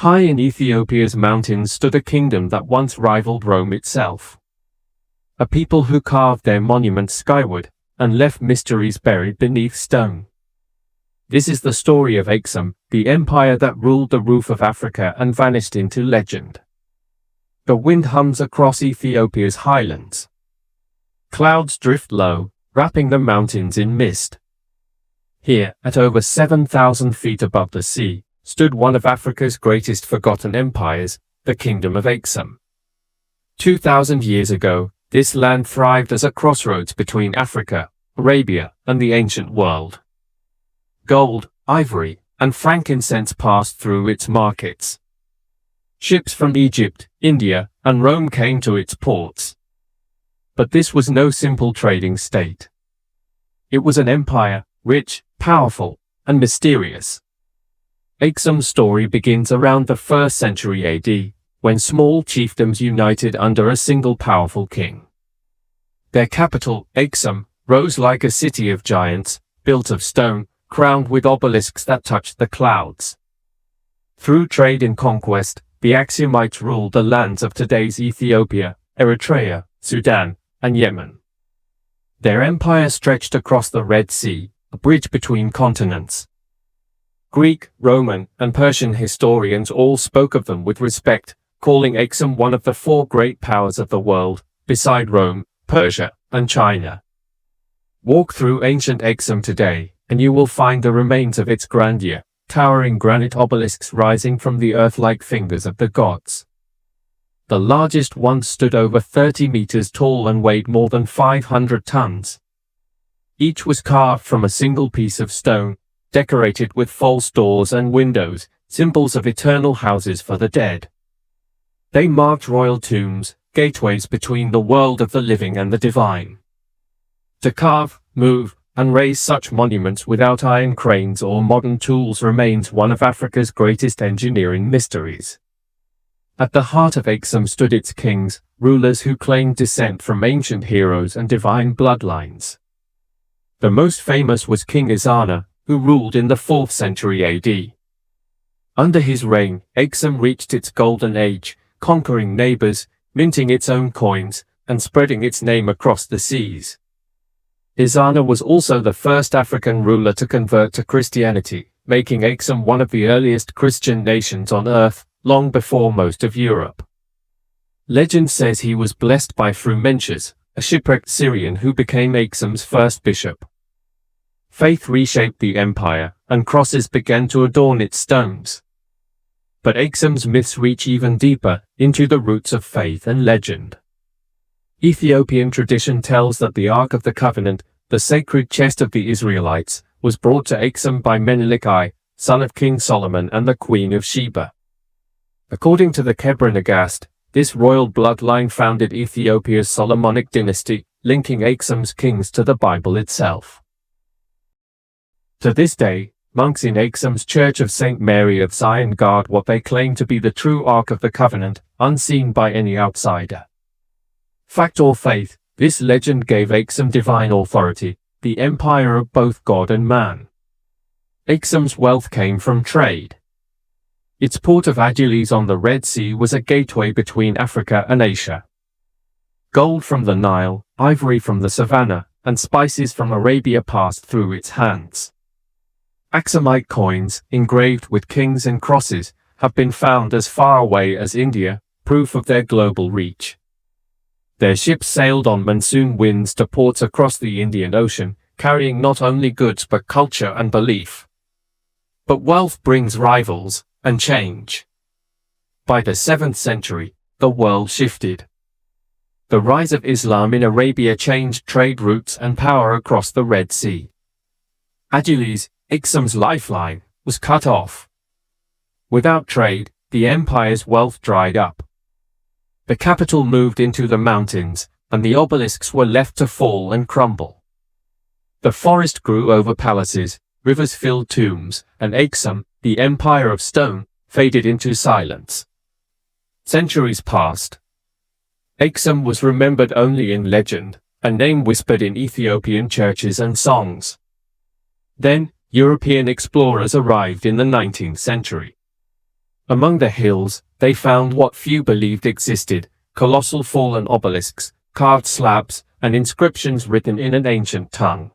High in Ethiopia's mountains stood a kingdom that once rivaled Rome itself. A people who carved their monuments skyward and left mysteries buried beneath stone. This is the story of Aksum, the empire that ruled the roof of Africa and vanished into legend. The wind hums across Ethiopia's highlands. Clouds drift low, wrapping the mountains in mist. Here, at over 7,000 feet above the sea, stood one of Africa's greatest forgotten empires, the Kingdom of Aksum. 2,000 years ago, this land thrived as a crossroads between Africa, Arabia, and the ancient world. Gold, ivory, and frankincense passed through its markets. Ships from Egypt, India, and Rome came to its ports. But this was no simple trading state. It was an empire, rich, powerful, and mysterious. Aksum's story begins around the 1st century AD, when small chiefdoms united under a single powerful king. Their capital, Aksum, rose like a city of giants, built of stone, crowned with obelisks that touched the clouds. Through trade and conquest, the Aksumites ruled the lands of today's Ethiopia, Eritrea, Sudan, and Yemen. Their empire stretched across the Red Sea, a bridge between continents. Greek, Roman, and Persian historians all spoke of them with respect, calling Aksum one of the 4 great powers of the world, beside Rome, Persia, and China. Walk through ancient Aksum today, and you will find the remains of its grandeur, towering granite obelisks rising from the earth like fingers of the gods. The largest ones stood over 30 meters tall and weighed more than 500 tons. Each was carved from a single piece of stone, decorated with false doors and windows, symbols of eternal houses for the dead. They marked royal tombs, gateways between the world of the living and the divine. To carve, move, and raise such monuments without iron cranes or modern tools remains one of Africa's greatest engineering mysteries. At the heart of Aksum stood its kings, rulers who claimed descent from ancient heroes and divine bloodlines. The most famous was King Ezana, who ruled in the 4th century AD. Under his reign, Aksum reached its golden age, conquering neighbors, minting its own coins, and spreading its name across the seas. Ezana was also the first African ruler to convert to Christianity, making Aksum one of the earliest Christian nations on earth, long before most of Europe. Legend says he was blessed by Frumentius, a shipwrecked Syrian who became Aksum's first bishop. Faith reshaped the empire, and crosses began to adorn its stones. But Aksum's myths reach even deeper, into the roots of faith and legend. Ethiopian tradition tells that the Ark of the Covenant, the sacred chest of the Israelites, was brought to Aksum by Menelik I, son of King Solomon and the Queen of Sheba. According to the Kebra Nagast, this royal bloodline founded Ethiopia's Solomonic dynasty, linking Aksum's kings to the Bible itself. To this day, monks in Aksum's Church of St. Mary of Zion guard what they claim to be the true Ark of the Covenant, unseen by any outsider. Fact or faith, this legend gave Aksum divine authority, the empire of both God and man. Aksum's wealth came from trade. Its port of Adulis on the Red Sea was a gateway between Africa and Asia. Gold from the Nile, ivory from the savannah, and spices from Arabia passed through its hands. Aksumite coins, engraved with kings and crosses, have been found as far away as India, proof of their global reach. Their ships sailed on monsoon winds to ports across the Indian Ocean, carrying not only goods but culture and belief. But wealth brings rivals and change. By the 7th century, the world shifted. The rise of Islam in Arabia changed trade routes and power across the Red Sea. Adulis, Aksum's lifeline, was cut off. Without trade, the empire's wealth dried up. The capital moved into the mountains, and the obelisks were left to fall and crumble. The forest grew over palaces, rivers filled tombs, and Aksum, the empire of stone, faded into silence. Centuries passed. Aksum was remembered only in legend, a name whispered in Ethiopian churches and songs. Then, European explorers arrived in the 19th century. Among the hills, they found what few believed existed: colossal fallen obelisks, carved slabs, and inscriptions written in an ancient tongue.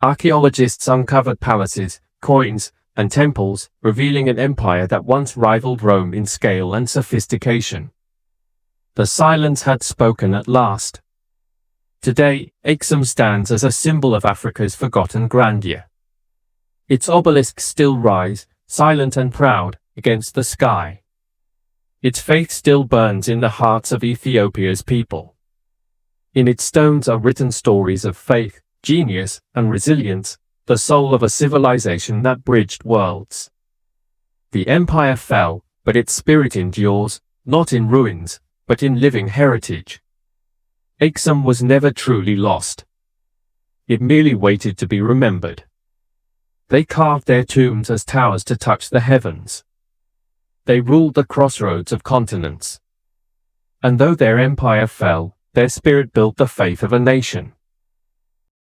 Archaeologists uncovered palaces, coins, and temples, revealing an empire that once rivaled Rome in scale and sophistication. The silence had spoken at last. Today, Aksum stands as a symbol of Africa's forgotten grandeur. Its obelisks still rise, silent and proud, against the sky. Its faith still burns in the hearts of Ethiopia's people. In its stones are written stories of faith, genius, and resilience, the soul of a civilization that bridged worlds. The empire fell, but its spirit endures, not in ruins, but in living heritage. Aksum was never truly lost. It merely waited to be remembered. They carved their tombs as towers to touch the heavens. They ruled the crossroads of continents. And though their empire fell, their spirit built the faith of a nation.